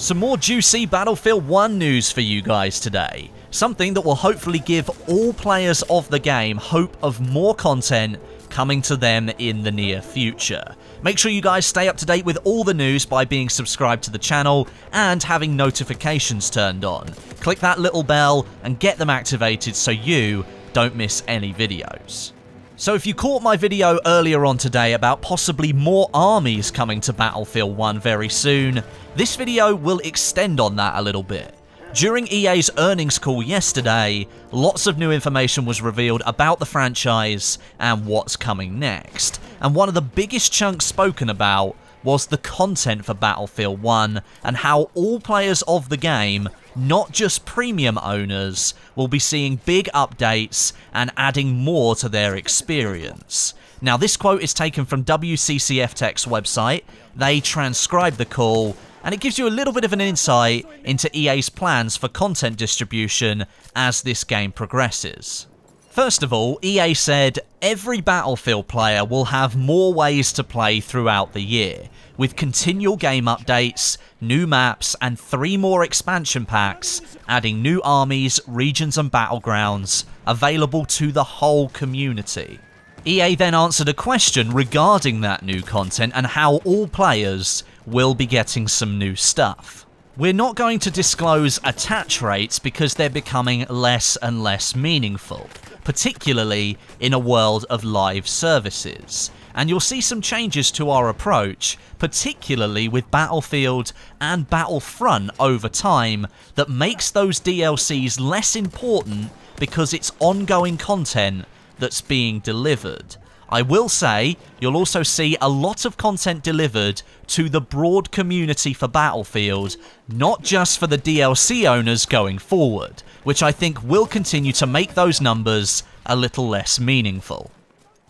Some more juicy Battlefield 1 news for you guys today. Something that will hopefully give all players of the game hope of more content coming to them in the near future. Make sure you guys stay up to date with all the news by being subscribed to the channel and having notifications turned on. Click that little bell and get them activated so you don't miss any videos. So if you caught my video earlier on today about possibly more armies coming to Battlefield 1 very soon, this video will extend on that a little bit. During EA's earnings call yesterday, lots of new information was revealed about the franchise and what's coming next. And one of the biggest chunks spoken about was the content for Battlefield 1 and how all players of the game, not just premium owners, will be seeing big updates and adding more to their experience. Now this quote is taken from WCCF Tech's website. They transcribed the call, and it gives you a little bit of an insight into EA's plans for content distribution as this game progresses. First of all, EA said every Battlefield player will have more ways to play throughout the year, with continual game updates, new maps, and 3 more expansion packs, adding new armies, regions, and battlegrounds available to the whole community. EA then answered a question regarding that new content and how all players will be getting some new stuff. We're not going to disclose attach rates because they're becoming less and less meaningful, particularly in a world of live services. And you'll see some changes to our approach, particularly with Battlefield and Battlefront over time, that makes those DLCs less important because it's ongoing content that's being delivered. I will say, you'll also see a lot of content delivered to the broad community for Battlefield, not just for the DLC owners going forward, which I think will continue to make those numbers a little less meaningful.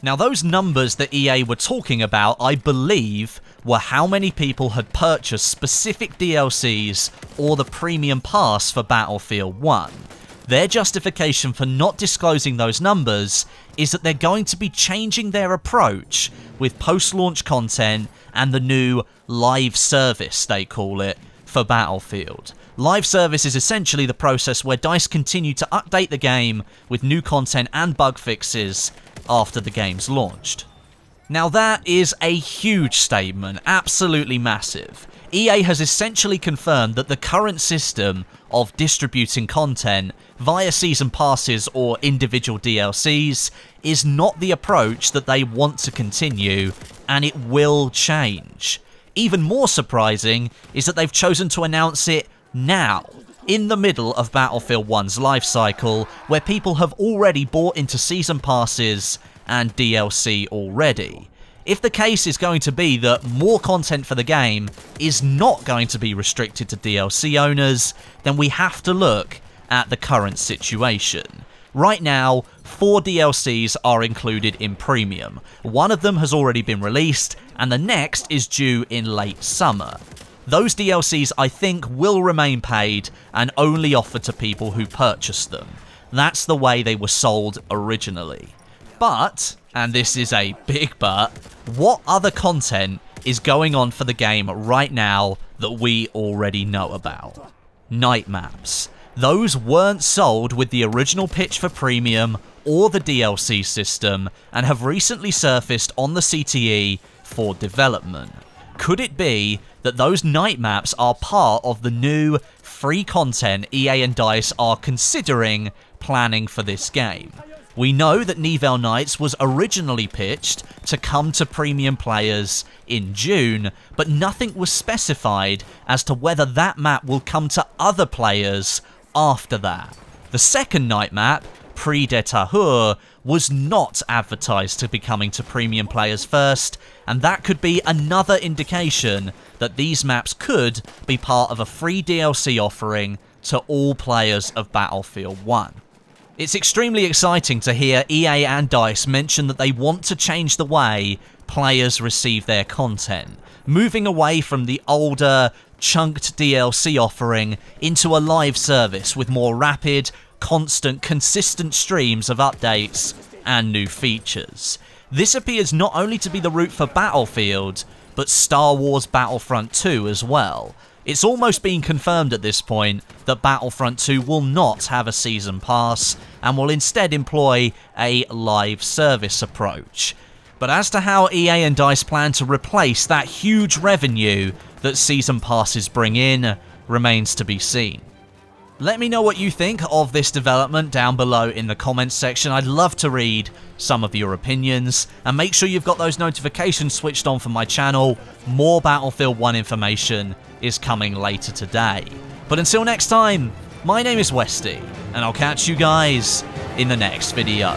Now those numbers that EA were talking about, I believe, were how many people had purchased specific DLCs or the premium pass for Battlefield 1. Their justification for not disclosing those numbers is that they're going to be changing their approach with post-launch content and the new live service, they call it, for Battlefield. Live service is essentially the process where DICE continue to update the game with new content and bug fixes after the game's launched. Now that is a huge statement, absolutely massive. EA has essentially confirmed that the current system of distributing content via season passes or individual DLCs is not the approach that they want to continue, and it will change. Even more surprising is that they've chosen to announce it now, in the middle of Battlefield 1's life cycle, where people have already bought into season passes and DLC already. If the case is going to be that more content for the game is not going to be restricted to DLC owners, then we have to look at the current situation. Right now, 4 DLCs are included in Premium. One of them has already been released, and the next is due in late summer. Those DLCs, I think, will remain paid and only offered to people who purchase them. That's the way they were sold originally. But, and this is a big but, what other content is going on for the game right now that we already know about? Night maps. Those weren't sold with the original pitch for Premium or the DLC system and have recently surfaced on the CTE for development. Could it be that those night maps are part of the new free content EA and DICE are considering planning for this game? We know that Nivelle Nights was originally pitched to come to premium players in June, but nothing was specified as to whether that map will come to other players after that. The second night map, Prix de Tahur, was not advertised to be coming to premium players first, and that could be another indication that these maps could be part of a free DLC offering to all players of Battlefield 1. It's extremely exciting to hear EA and DICE mention that they want to change the way players receive their content, moving away from the older, chunked DLC offering into a live service with more rapid, constant, consistent streams of updates and new features. This appears not only to be the route for Battlefield, but Star Wars Battlefront 2 as well. It's almost been confirmed at this point that Battlefront 2 will not have a season pass and will instead employ a live service approach. But as to how EA and DICE plan to replace that huge revenue that season passes bring in remains to be seen. Let me know what you think of this development down below in the comments section. I'd love to read some of your opinions. And make sure you've got those notifications switched on for my channel. More Battlefield 1 information is coming later today. But until next time, my name is Westie, and I'll catch you guys in the next video.